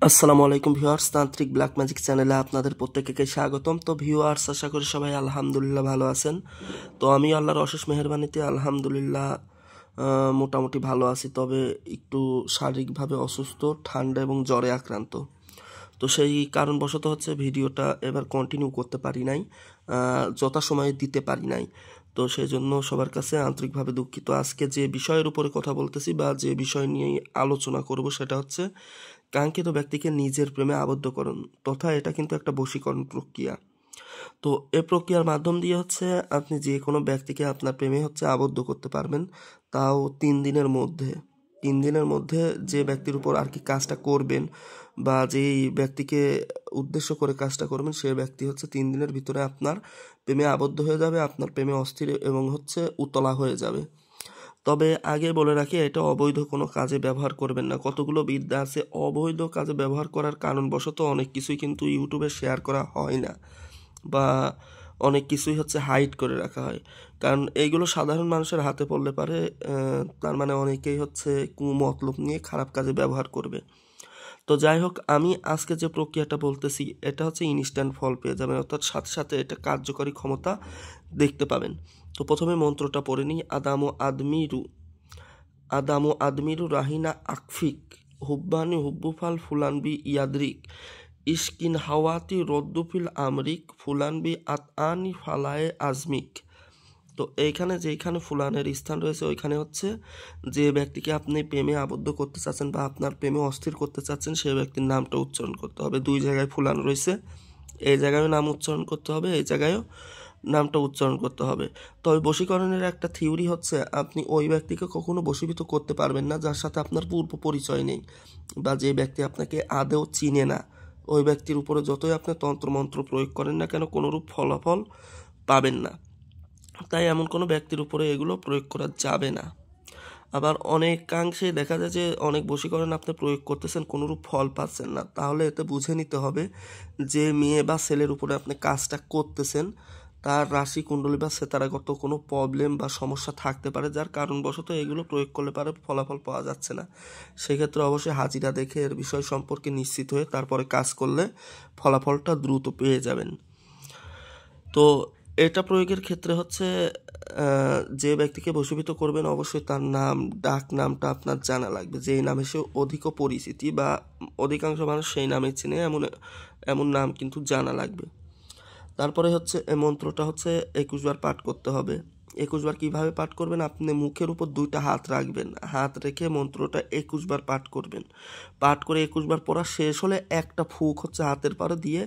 আসসালামু আলাইকুম ভিউয়ার্স, তান্ত্রিক ব্ল্যাক ম্যাজিক চ্যানেলে আপনাদের প্রত্যেককে স্বাগতম। তো ভিউয়ার্স, আশা করি সবাই আলহামদুলিল্লাহ ভালো আছেন। তো আমি আল্লাহর অশেষ মেহেরবানিতে আলহামদুলিল্লাহ মোটামুটি ভালো আছি, তবে একটু শারীরিকভাবে অসুস্থ, ঠান্ডা এবং জ্বরে আক্রান্ত। তো সেই কারণবশত ভিডিওটা এবার কন্টিনিউ করতে পারি নাই, যথাসময়ে দিতে পারি নাই। তো সেই জন্য সবার কাছে আন্তরিকভাবে দুঃখিত। আজকে যে বিষয়ের উপরে কথা বলতেছি বা যে বিষয় নিয়ে আলোচনা করব সেটা হচ্ছে কাঙ্ক্ষিত ব্যক্তিকে নিজের প্রেমে আবদ্ধকরণ, তথা এটা কিন্তু একটা বশীকরণ প্রক্রিয়া। তো এই প্রক্রিয়ার মাধ্যম দিয়ে আপনি যে কোনো ব্যক্তিকে আপনার প্রেমে আবদ্ধ করতে পারবেন, তাও 3 দিনের মধ্যে। 3 দিনের মধ্যে যে ব্যক্তির উপর আর কি কাজটা করবেন বা যেই ব্যক্তিকে উদ্দেশ্য করে কাজটা করবেন, সে ব্যক্তি 3 দিনের ভিতরে আপনার প্রেমে আবদ্ধ হয়ে যাবে, আপনার প্রেমে অস্থির এবং উতলা হয়ে যাবে। তবে আগে বলে রাখি, এটা অবৈধ কোনো কাজে ব্যবহার করবেন না। কতগুলো বিদ্যা আছে অবৈধ কাজে ব্যবহার করার কারণবশত অনেক কিছুই কিন্তু ইউটিউবে শেয়ার করা হয় না, বা অনেক কিছুই হাইড করে রাখা হয়। কারণ এইগুলো সাধারণ মানুষের হাতে পড়লে পারে তার মানে অনেকেই কুমতলব নিয়ে খারাপ কাজে ব্যবহার করবে। তো যাই হোক, আমি আজকে যে প্রক্রিয়াটা বলতেছি এটা ইনস্ট্যান্ট ফল পেয়ে যাবেন, অর্থাৎ সাথে সাথে এটা কার্যকরী ক্ষমতা দেখতে পাবেন। তো প্রথমে মন্ত্রটা পড়ে নিই। আদামু আদমিরু রাহিনা আকফিক হুব্বানি হুব্বুফাল ফুলানবি ইয়াদরিক ইস্কিন হাওয়াতি রদ্দুফিল আমরিক ফুলানবি আতআনি ফালায়ে আজমিক। তো যেখানে ফুলানের স্থান রয়েছে ওইখানে যে ব্যক্তিকে আপনি প্রেমে আবদ্ধ করতে চাচ্ছেন বা আপনার প্রেমে অস্থির করতে চাচ্ছেন, সেই ব্যক্তির নামটা উচ্চারণ করতে হবে। 2 জায়গায় ফুলান রয়েছে, এই জায়গায়ও নাম উচ্চারণ করতে হবে, এই জায়গায়ও নামটা উচ্চারণ করতে হবে। তবে বশীকরণের একটা থিওরি আপনি ওই ব্যক্তিকে কখনো বশীভূত করতে পারবেন না যার সাথে আপনার পূর্ব পরিচয় নেই বা যে ব্যক্তি আপনাকে আদৌ চিনে না। ওই ব্যক্তির উপরে যতই আপনি তন্ত্রমন্ত্র প্রয়োগ করেন না কেন, কোনোরূপ ফলাফল পাবেন না। তাই এমন কোনো ব্যক্তির উপরে এগুলো প্রয়োগ করা যাবে না। আবার অনেকাংশে দেখা যায় যে অনেক বশীকরণ আপনি প্রয়োগ করতেছেন, কোনোরূপ ফল পাচ্ছেন না। তাহলে এতে বুঝে নিতে হবে যে মেয়ে বা ছেলের উপরে আপনি কাজটা করতেছেন তার রাশি কুণ্ডলী বা সেতারাগত কোনো প্রবলেম বা সমস্যা থাকতে পারে, যার কারণবশত এগুলো প্রয়োগ করলে পারে ফলাফল পাওয়া যাচ্ছে না। সেক্ষেত্রে অবশ্যই হাজিরা দেখে এর বিষয় সম্পর্কে নিশ্চিত হয়ে তারপরে কাজ করলে ফলাফলটা দ্রুত পেয়ে যাবেন। তো এটা প্রয়োগের ক্ষেত্রে যে ব্যক্তিকে বশীভূত করবেন অবশ্যই তার নাম, ডাক নামটা আপনার জানা লাগবে। যেই নামে সে অধিক পরিচিতি বা অধিকাংশ মানুষ সেই নামে চিনে, এমন নাম কিন্তু জানা লাগবে। তারপরে এই মন্ত্রটা 21 বার পাঠ করতে হবে। 21 বার কীভাবে পাঠ করবেন? আপনি মুখের উপর 2টা হাত রাখবেন, হাত রেখে মন্ত্রটা 21 বার পাঠ করবেন। পাঠ করে 21 বার পড়া শেষ হলে একটা ফুঁক হাতের পারে দিয়ে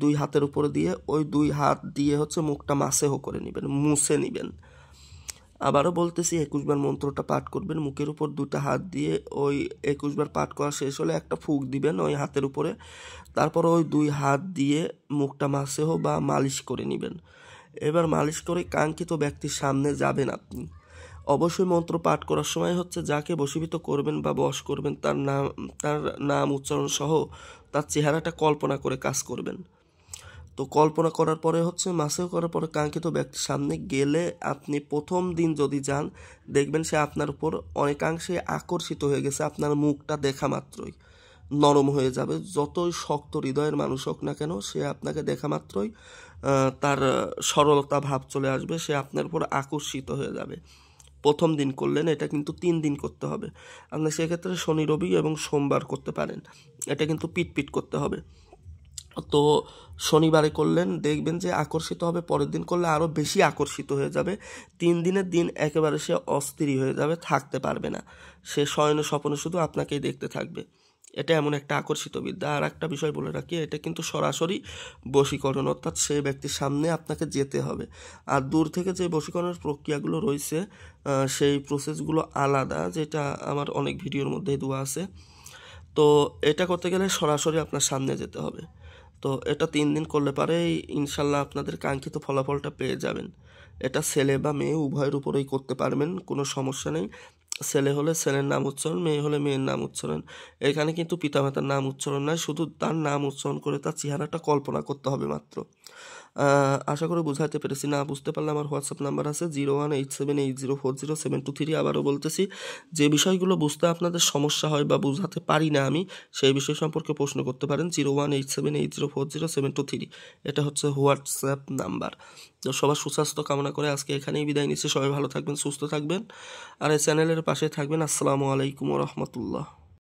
2 হাতের উপরে দিয়ে ওই 2 হাত দিয়ে মুখটা মাসেহ করে নেবেন, মুছে নেবেন। আবারও বলতেছি, 21 বার মন্ত্রটা পাঠ করবেন, মুখের উপর 2টা হাত দিয়ে ওই 21 বার পাঠ করা শেষ হলে একটা ফুঁক দিবেন ওই হাতের উপরে। তারপর ওই 2 হাত দিয়ে মুখটা মাসেহ বা মালিশ করে নেবেন। এবার মালিশ করে কাঙ্ক্ষিত ব্যক্তির সামনে যাবেন আপনি। অবশ্যই মন্ত্র পাঠ করার সময় যাকে বশীভূত করবেন বা বশ করবেন তার নাম উচ্চারণ সহ তার চেহারাটা কল্পনা করে কাজ করবেন। তো কল্পনা করার পরে মাসেও করার পরে কাঙ্ক্ষিত ব্যক্তির সামনে গেলে আপনি প্রথম দিন যদি যান, দেখবেন সে আপনার উপর অনেকাংশে আকর্ষিত হয়ে গেছে। আপনার মুখটা দেখা মাত্রই নরম হয়ে যাবে। যতই শক্ত হৃদয়ের মানুষ হোক না কেন, সে আপনাকে দেখা মাত্রই তার সরলতা ভাব চলে আসবে, সে আপনার উপর আকর্ষিত হয়ে যাবে। প্রথম দিন করলেন, এটা কিন্তু 3 দিন করতে হবে। আপনি সেক্ষেত্রে শনি, রবি এবং সোমবার করতে পারেন। এটা কিন্তু পিট করতে হবে। তো শনিবারে করলেন, দেখবেন যে আকর্ষিত হবে। পরের দিন করলে আরও বেশি আকর্ষিত হয়ে যাবে। 3 দিনের দিন একেবারে সে অস্থির হয়ে যাবে, থাকতে পারবে না। সে শয়নে স্বপ্নে শুধু আপনাকেই দেখতে থাকবে। এটা এমন একটা আকর্ষিত বিদ্যা। আর একটা বিষয় বলে রাখি, এটা কিন্তু সরাসরি বশীকরণ, অর্থাৎ সেই ব্যক্তির সামনে আপনাকে যেতে হবে। আর দূর থেকে যে বশীকরণের প্রক্রিয়াগুলো রয়েছে সেই প্রসেসগুলো আলাদা, যেটা আমার অনেক ভিডিওর মধ্যেই দেওয়া আছে। তো এটা করতে গেলে সরাসরি আপনার সামনে যেতে হবে। তো এটা 3 দিন করলে পারেই ইনশাল্লাহ আপনাদের কাঙ্ক্ষিত ফলাফলটা পেয়ে যাবেন। এটা ছেলে বা মেয়ে উভয়ের উপরেই করতে পারবেন, কোনো সমস্যা নেই। ছেলে হলে ছেলের নাম উচ্চারণ, মেয়ে হলে মেয়ের নাম উচ্চারণ। এখানে কিন্তু পিতামাতার নাম উচ্চারণ নয়, শুধু তার নাম উচ্চারণ করে তার চেহারাটা কল্পনা করতে হবে মাত্র। আশা করি বুঝাতে পেরেছি। না বুঝতে পারলে আমার হোয়াটসঅ্যাপ নাম্বার আছে 01878040723। আবারও বলতেছি, যে বিষয়গুলো বুঝতে আপনাদের সমস্যা হয় বা বুঝাতে পারি না আমি, সেই বিষয় সম্পর্কে প্রশ্ন করতে পারেন 01878040723। এটা হচ্ছে হোয়াটসঅ্যাপ নাম্বার। তো সবার সুস্বাস্থ্য কামনা করে আজকে এখানেই বিদায় নিচ্ছি। সবাই ভালো থাকবেন, সুস্থ থাকবেন, আর এই চ্যানেলের পাশে থাকবেন। আসসালামু আলাইকুম ওয়া রাহমাতুল্লাহ।